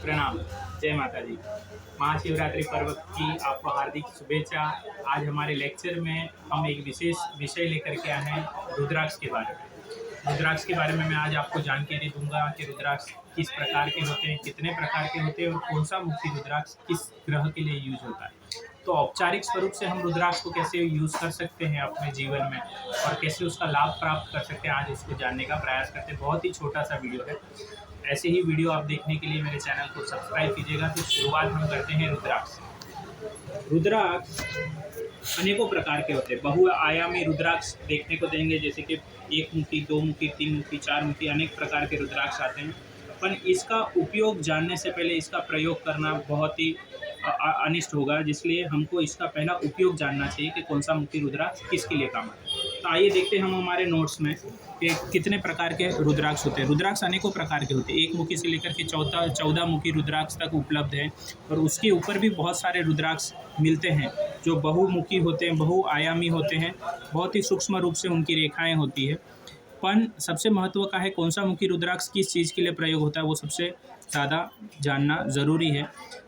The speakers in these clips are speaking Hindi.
प्रणाम। जय माता दी। महाशिवरात्रि पर्व की आपको हार्दिक शुभेच्छा। आज हमारे लेक्चर में हम एक विशेष विषय लेकर के आए हैं रुद्राक्ष के बारे में। रुद्राक्ष के बारे में मैं आज आपको जानकारी दूंगा कि रुद्राक्ष किस प्रकार के होते हैं, कितने प्रकार के होते हैं और कौन सा मुखी रुद्राक्ष किस ग्रह के लिए यूज होता है। तो औपचारिक स्वरूप से हम रुद्राक्ष को कैसे यूज़ कर सकते हैं अपने जीवन में और कैसे उसका लाभ प्राप्त कर सकते हैं, आज उसको जानने का प्रयास करते हैं। बहुत ही छोटा सा वीडियो है। ऐसे ही वीडियो आप देखने के लिए मेरे चैनल को सब्सक्राइब कीजिएगा। तो शुरुआत हम करते हैं रुद्राक्ष। रुद्राक्ष अनेकों प्रकार के होते हैं। बहुआयामी रुद्राक्ष देखने को देंगे, जैसे कि एक मुखी, दो मुखी, तीन मुखी, चार मुखी, अनेक प्रकार के रुद्राक्ष आते हैं। पर इसका उपयोग जानने से पहले इसका प्रयोग करना बहुत ही अनिष्ट होगा, जिसलिए हमको इसका पहला उपयोग जानना चाहिए कि कौन सा मुखी रुद्राक्ष किसके लिए काम आता है। तो आइए देखते हैं हम हमारे नोट्स में कि कितने प्रकार के रुद्राक्ष होते हैं। रुद्राक्ष अनेकों प्रकार के होते हैं। एक मुखी से लेकर के 14 मुखी रुद्राक्ष तक उपलब्ध है और उसके ऊपर भी बहुत सारे रुद्राक्ष मिलते हैं जो बहुमुखी होते हैं, बहुआयामी होते हैं। बहुत ही सूक्ष्म रूप से उनकी रेखाएँ होती है। पण सबसे महत्व का है कौन सा मुखी रुद्राक्ष किस चीज़ के लिए प्रयोग होता है, वो सबसे ज़्यादा जानना ज़रूरी है।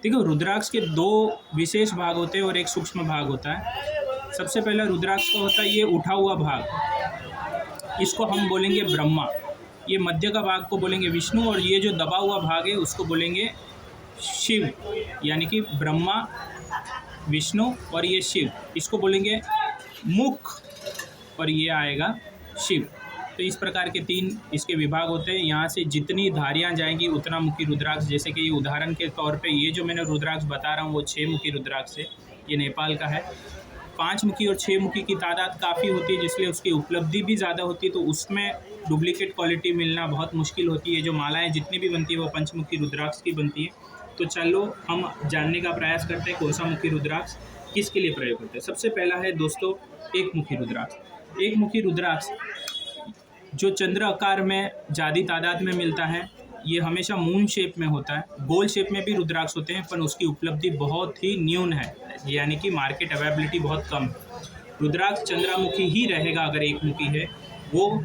देखो, रुद्राक्ष के दो विशेष भाग होते हैं और एक सूक्ष्म भाग होता है। सबसे पहला रुद्राक्ष का होता है ये उठा हुआ भाग, इसको हम बोलेंगे ब्रह्मा। ये मध्य का भाग को बोलेंगे विष्णु और ये जो दबा हुआ भाग है उसको बोलेंगे शिव। यानी कि ब्रह्मा, विष्णु और ये शिव, इसको बोलेंगे मुख और ये आएगा शिव। तो इस प्रकार के तीन इसके विभाग होते हैं। यहाँ से जितनी धारियाँ जाएंगी उतना मुखी रुद्राक्ष, जैसे कि ये उदाहरण के तौर पे ये जो मैंने रुद्राक्ष बता रहा हूँ वो 6 मुखी रुद्राक्ष है, ये नेपाल का है। 5 मुखी और 6 मुखी की तादाद काफ़ी होती है, जिसलिए उसकी उपलब्धि भी ज़्यादा होती है। तो उसमें डुप्लीकेट क्वालिटी मिलना बहुत मुश्किल होती है। जो मालाएँ जितनी भी बनती है वो पंचमुखी रुद्राक्ष की बनती है। तो चलो हम जानने का प्रयास करते हैं कौन सा मुखी रुद्राक्ष किसके लिए प्रयोग होता है। सबसे पहला है दोस्तों एक मुखी रुद्राक्ष। एक मुखी रुद्राक्ष जो चंद्र आकार में ज़्यादा तादाद में मिलता है, ये हमेशा मून शेप में होता है। गोल शेप में भी रुद्राक्ष होते हैं पर उसकी उपलब्धि बहुत ही न्यून है, यानी कि मार्केट अवेलेबिलिटी बहुत कम है। रुद्राक्ष चंद्रामुखी ही रहेगा अगर एक मुखी है। वो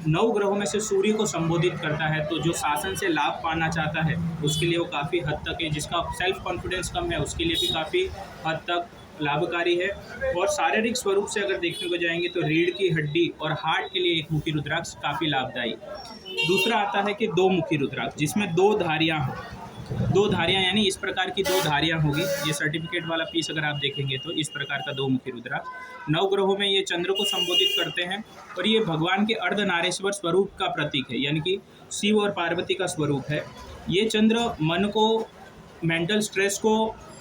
9 ग्रहों में से सूर्य को संबोधित करता है। तो जो शासन से लाभ पाना चाहता है उसके लिए वो काफ़ी हद तक है। जिसका सेल्फ कॉन्फिडेंस कम है उसके लिए भी काफ़ी हद तक लाभकारी है। और शारीरिक स्वरूप से अगर देखने को जाएंगे तो रीढ़ की हड्डी और हार्ट के लिए एक मुखी रुद्राक्ष काफ़ी लाभदायी। दूसरा आता है कि दो मुखी रुद्राक्ष, जिसमें 2 धारियाँ हो। 2 धारियाँ यानी इस प्रकार की 2 धारियाँ होगी। ये सर्टिफिकेट वाला पीस अगर आप देखेंगे तो इस प्रकार का 2 मुखी रुद्राक्ष। 9 ग्रहों में ये चंद्र को संबोधित करते हैं और ये भगवान के अर्धनारेश्वर स्वरूप का प्रतीक है, यानी कि शिव और पार्वती का स्वरूप है। ये चंद्र मन को, मेंटल स्ट्रेस को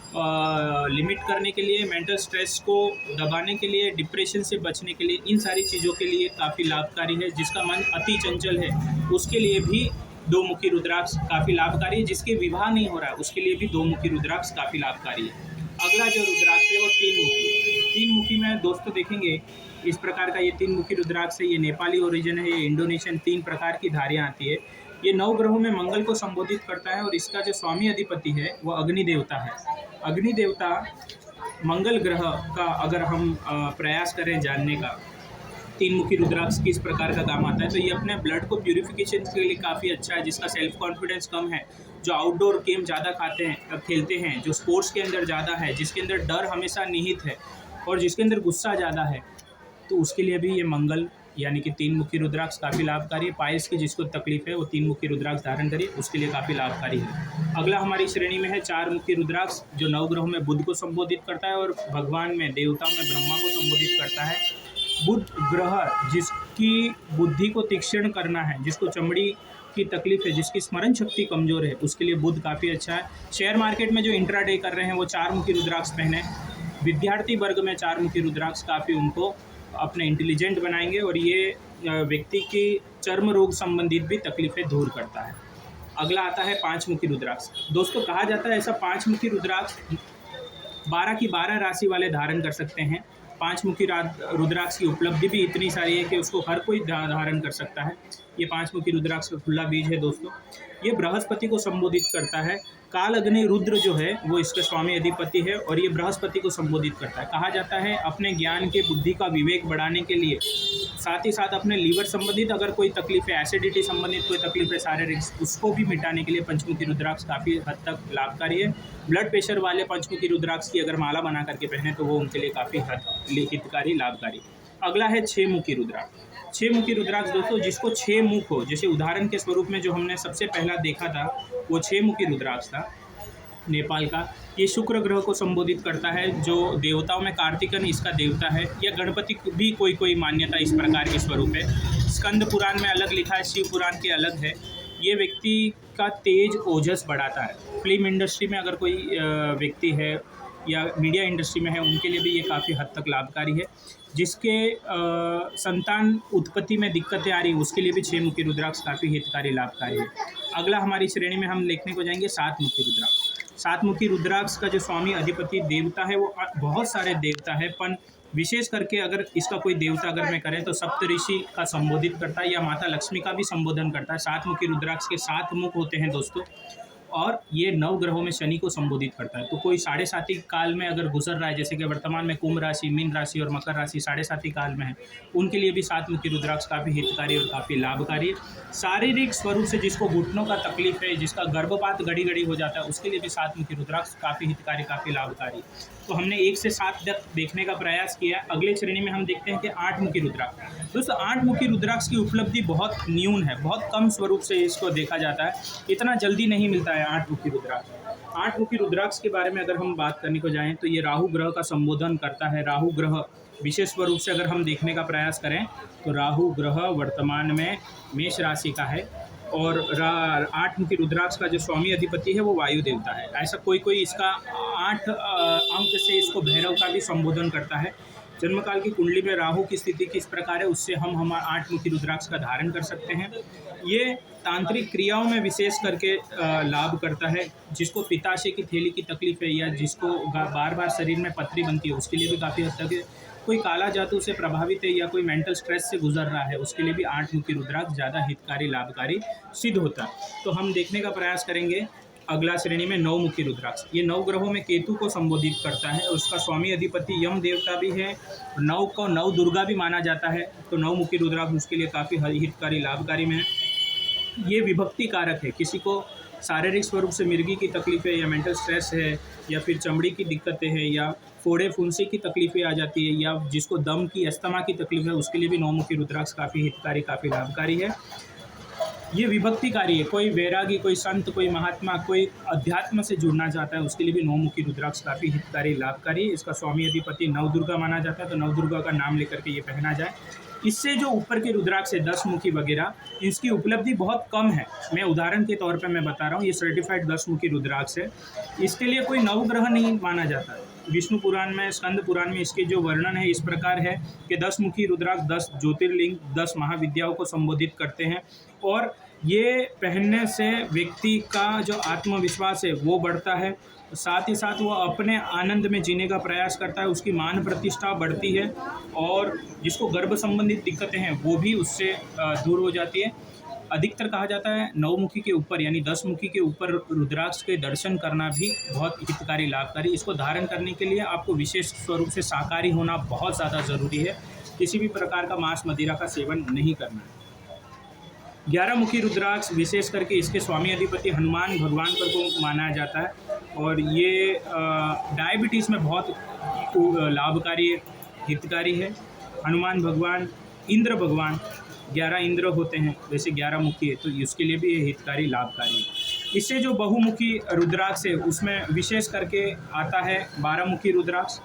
लिमिट करने के लिए, मेंटल स्ट्रेस को दबाने के लिए, डिप्रेशन से बचने के लिए, इन सारी चीज़ों के लिए काफ़ी लाभकारी है। जिसका मन अति चंचल है उसके लिए भी 2 मुखी रुद्राक्ष काफ़ी लाभकारी है। जिसके विवाह नहीं हो रहा है उसके लिए भी 2 मुखी रुद्राक्ष काफ़ी लाभकारी है। अगला जो रुद्राक्ष है वो 3 मुखी। 3 मुखी में दोस्तों देखेंगे इस प्रकार का ये 3 मुखी रुद्राक्ष है। ये नेपाली ओरिजिन है, ये इंडोनेशियन, 3 प्रकार की धारियाँ आती है। ये 9 ग्रहों में मंगल को संबोधित करता है और इसका जो स्वामी अधिपति है वो अग्नि देवता है। अग्नि देवता मंगल ग्रह का अगर हम प्रयास करें जानने का 3 मुखी रुद्राक्ष किस प्रकार का काम आता है, तो ये अपने ब्लड को प्यूरिफिकेशन के लिए काफ़ी अच्छा है। जिसका सेल्फ कॉन्फिडेंस कम है, जो आउटडोर गेम ज़्यादा खेलते हैं, जो स्पोर्ट्स के अंदर ज़्यादा है, जिसके अंदर डर हमेशा निहित है और जिसके अंदर गुस्सा ज़्यादा है, तो उसके लिए भी ये मंगल यानी कि 3 मुखी रुद्राक्ष काफ़ी लाभकारी है। पाइल्स की जिसको तकलीफ है वो 3 मुखी रुद्राक्ष धारण करिए, उसके लिए काफ़ी लाभकारी है। अगला हमारी श्रेणी में है 4 मुखी रुद्राक्ष, जो 9 ग्रहों में बुध को संबोधित करता है और भगवान में, देवताओं में ब्रह्मा को संबोधित करता है। बुध ग्रह जिसकी बुद्धि को तीक्ष्ण करना है, जिसको चमड़ी की तकलीफ है, जिसकी स्मरण शक्ति कमज़ोर है, उसके लिए बुध काफ़ी अच्छा है। शेयर मार्केट में जो इंट्राडे कर रहे हैं वो 4 मुखी रुद्राक्ष पहने। विद्यार्थी वर्ग में 4 मुखी रुद्राक्ष काफ़ी उनको अपने इंटेलिजेंट बनाएंगे और ये व्यक्ति की चर्म रोग संबंधित भी तकलीफ़ें दूर करता है। अगला आता है 5 मुखी रुद्राक्ष। दोस्तों कहा जाता है ऐसा 5 मुखी रुद्राक्ष 12 की 12 राशि वाले धारण कर सकते हैं। 5 मुखी रुद्राक्ष की उपलब्धि भी इतनी सारी है कि उसको हर कोई धारण कर सकता है। ये 5 मुखी रुद्राक्ष का खुला बीज है दोस्तों। ये बृहस्पति को संबोधित करता है। काल अग्नि रुद्र जो है वो इसका स्वामी अधिपति है और ये बृहस्पति को संबोधित करता है। कहा जाता है अपने ज्ञान के बुद्धि का विवेक बढ़ाने के लिए, साथ ही साथ अपने लीवर संबंधित अगर कोई तकलीफ है, एसिडिटी संबंधित कोई तकलीफ है शारीरिक, उसको भी मिटाने के लिए पंचमुखी रुद्राक्ष काफ़ी हद तक लाभकारी है। ब्लड प्रेशर वाले पंचमुखी रुद्राक्ष की अगर माला बना करके पहने तो वो उनके लिए काफ़ी हितकारी लाभकारी। अगला है 6 मुखी रुद्राक्ष। 6 मुखी रुद्राक्ष दोस्तों, जिसको 6 मुख हो, जैसे उदाहरण के स्वरूप में जो हमने सबसे पहला देखा था वो 6 मुखी रुद्राक्ष था नेपाल का। ये शुक्र ग्रह को संबोधित करता है, जो देवताओं में कार्तिकन इसका देवता है, या गणपति भी कोई मान्यता इस प्रकार के स्वरूप है। स्कंद पुराण में अलग लिखा है, शिव पुराण के अलग है। ये व्यक्ति का तेज ओजस बढ़ाता है। फिल्म इंडस्ट्री में अगर कोई व्यक्ति है या मीडिया इंडस्ट्री में है, उनके लिए भी ये काफ़ी हद तक लाभकारी है। जिसके संतान उत्पत्ति में दिक्कतें आ रही है उसके लिए भी 6 मुखी रुद्राक्ष काफ़ी हितकारी लाभकारी है। अगला हमारी श्रेणी में हम देखने को जाएंगे 7 मुखी रुद्राक्ष। 7 मुखी रुद्राक्ष का जो स्वामी अधिपति देवता है वो बहुत सारे देवता है, पर विशेष करके अगर इसका कोई देवता अगर मैं करें तो सप्तऋषि का संबोधित करता है या माता लक्ष्मी का भी संबोधन करता है। 7 मुखी रुद्राक्ष के 7 मुख होते हैं दोस्तों, और ये 9 ग्रहों में शनि को संबोधित करता है। तो कोई 7.5 काल में अगर गुजर रहा है, जैसे कि वर्तमान में कुंभ राशि, मीन राशि और मकर राशि 7.5 काल में है, उनके लिए भी 7 मुखी रुद्राक्ष काफ़ी हितकारी और काफ़ी लाभकारी है। शारीरिक स्वरूप से जिसको घुटनों का तकलीफ है, जिसका गर्भपात घड़ी हो जाता है, उसके लिए भी 7 मुखी रुद्राक्ष काफ़ी हितकारी, काफ़ी लाभकारी। तो हमने 1 से 7 तक देखने का प्रयास किया। अगले श्रेणी में हम देखते हैं कि 8 मुखी रुद्राक्ष। दोस्तों 8 मुखी रुद्राक्ष की उपलब्धि बहुत न्यून है, बहुत कम स्वरूप से इसको देखा जाता है, इतना जल्दी नहीं मिलता है 8 मुखी रुद्राक्ष। 8 मुखी रुद्राक्ष के बारे में अगर हम बात करने को जाएं तो ये राहु ग्रह का संबोधन करता है। राहु ग्रह विशेष स्वरूप से अगर हम देखने का प्रयास करें तो राहु ग्रह वर्तमान में मेष राशि का है, और 8 मुखी रुद्राक्ष का जो स्वामी अधिपति है वो वायु देवता है। ऐसा कोई इसका 8 अंक से इसको भैरव का भी संबोधन करता है। जन्मकाल की कुंडली में राहु की स्थिति किस प्रकार है, उससे हम हमारा 8 मुखी रुद्राक्ष का धारण कर सकते हैं। ये तांत्रिक क्रियाओं में विशेष करके लाभ करता है। जिसको पित्ताशय की थैली की तकलीफ है या जिसको बार बार शरीर में पथरी बनती है, उसके लिए भी काफ़ी हद तक कोई काला जादू से प्रभावित है या कोई मेंटल स्ट्रेस से गुजर रहा है, उसके लिए भी 8 मुखी रुद्राक्ष ज़्यादा हितकारी लाभकारी सिद्ध होता है। तो हम देखने का प्रयास करेंगे अगला श्रेणी में 9 मुखी रुद्राक्ष। ये 9 ग्रहों में केतु को संबोधित करता है, उसका स्वामी अधिपति यम देवता भी है, 9 को 9 दुर्गा भी माना जाता है। तो 9 मुखी रुद्राक्ष उसके लिए काफ़ी हितकारी लाभकारी में है। ये विभक्ति कारक है, किसी को शारीरिक स्वरूप से मिर्गी की तकलीफ है या मेंटल स्ट्रेस है या फिर चमड़ी की दिक्कतें हैं या फोड़े फुंसी की तकलीफें आ जाती है या जिसको दम की अस्थमा की तकलीफ है, उसके लिए भी 9 मुखी रुद्राक्ष काफ़ी हितकारी, काफ़ी लाभकारी है। ये विभक्तिकारी है, कोई वैरागी, कोई संत, कोई महात्मा, कोई अध्यात्म से जुड़ना चाहता है, उसके लिए भी 9 मुखी रुद्राक्ष काफ़ी हितकारी लाभकारी है। इसका स्वामी अधिपति नवदुर्गा माना जाता है, तो नवदुर्गा का नाम लेकर के ये पहना जाए। इससे जो ऊपर के रुद्राक्ष है 10 मुखी वगैरह, इसकी उपलब्धि बहुत कम है। मैं उदाहरण के तौर पे मैं बता रहा हूँ, ये सर्टिफाइड 10 मुखी रुद्राक्ष है। इसके लिए कोई नवग्रह नहीं माना जाता है। विष्णु पुराण में, स्कंद पुराण में इसके जो वर्णन है इस प्रकार है कि 10 मुखी रुद्राक्ष 10 ज्योतिर्लिंग, 10 महाविद्याओं को संबोधित करते हैं, और ये पहनने से व्यक्ति का जो आत्मविश्वास है वो बढ़ता है, साथ ही साथ वो अपने आनंद में जीने का प्रयास करता है, उसकी मान प्रतिष्ठा बढ़ती है, और जिसको गर्भ संबंधित दिक्कतें हैं वो भी उससे दूर हो जाती है। अधिकतर कहा जाता है 9 मुखी के ऊपर यानी 10 मुखी के ऊपर रुद्राक्ष के दर्शन करना भी बहुत हितकारी लाभकारी। इसको धारण करने के लिए आपको विशेष स्वरूप से शाकाहारी होना बहुत ज़्यादा ज़रूरी है, किसी भी प्रकार का मांस मदिरा का सेवन नहीं करना है। 11 मुखी रुद्राक्ष विशेष करके इसके स्वामी अधिपति हनुमान भगवान पर को माना जाता है, और ये डायबिटीज़ में बहुत लाभकारी हितकारी है। हनुमान भगवान, इंद्र भगवान, 11 इंद्र होते हैं, वैसे 11 मुखी है, तो इसके लिए भी ये हितकारी लाभकारी है। इससे जो बहुमुखी रुद्राक्ष है उसमें विशेष करके आता है 12 मुखी रुद्राक्ष।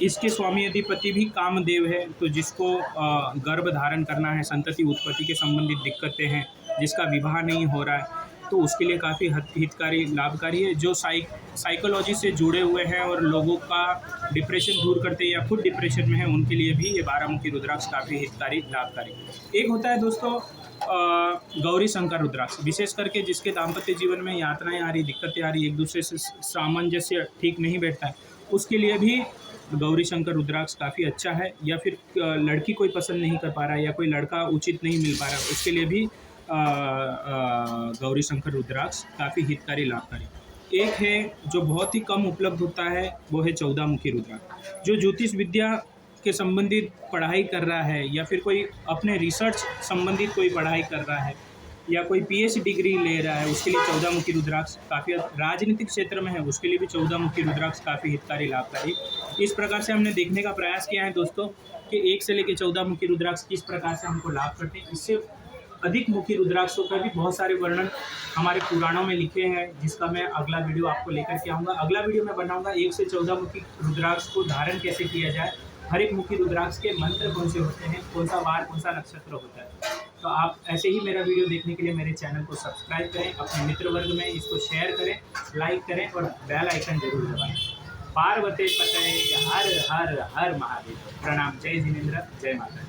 इसके स्वामी अधिपति भी कामदेव है, तो जिसको गर्भ धारण करना है, संतति उत्पत्ति के संबंधित दिक्कतें हैं, जिसका विवाह नहीं हो रहा है, तो उसके लिए काफ़ी हितकारी लाभकारी है। जो साइकोलॉजी से जुड़े हुए हैं और लोगों का डिप्रेशन दूर करते हैं या खुद डिप्रेशन में है, उनके लिए भी ये 12 मुखी रुद्राक्ष काफ़ी हितकारी लाभकारी। एक होता है दोस्तों गौरी शंकर रुद्राक्ष, विशेष करके जिसके दाम्पत्य जीवन में यातनाएं आ रही, दिक्कतें आ रही, एक दूसरे से सामंजस्य ठीक नहीं बैठता है, उसके लिए भी गौरी शंकर रुद्राक्ष काफ़ी अच्छा है, या फिर लड़की कोई पसंद नहीं कर पा रहा है या कोई लड़का उचित नहीं मिल पा रहा है, उसके लिए भी गौरी शंकर रुद्राक्ष काफ़ी हितकारी लाभकारी। एक है जो बहुत ही कम उपलब्ध होता है, वो है 14 मुखी रुद्राक्ष। जो ज्योतिष विद्या के संबंधित पढ़ाई कर रहा है या फिर कोई अपने रिसर्च संबंधित कोई पढ़ाई कर रहा है या कोई पीएचडी डिग्री ले रहा है, उसके लिए 14 मुखी रुद्राक्ष काफ़ी, राजनीतिक क्षेत्र में है उसके लिए भी 14 मुखी रुद्राक्ष काफ़ी हितकारी लाभकारी। इस प्रकार से हमने देखने का प्रयास किया है दोस्तों कि 1 से लेकर 14 मुखी रुद्राक्ष किस प्रकार से हमको लाभ करते हैं। इससे अधिक मुखी रुद्राक्षों का भी बहुत सारे वर्णन हमारे पुराणों में लिखे हैं, जिसका मैं अगला वीडियो आपको लेकर के आऊँगा। अगला वीडियो मैं बनाऊँगा 1 से 14 मुखी रुद्राक्ष को धारण कैसे किया जाए, हर एक मुखी रुद्राक्ष के मंत्र कौन से होते हैं, कौन सा वार कौन सा नक्षत्र होता है। तो आप ऐसे ही मेरा वीडियो देखने के लिए मेरे चैनल को सब्सक्राइब करें, अपने मित्र वर्ग में इसको शेयर करें, लाइक करें और बेल आइकन जरूर दबाएं। पार्वती पतये हर हर हर महादेव। प्रणाम। जय जिनेंद्र, जय माता।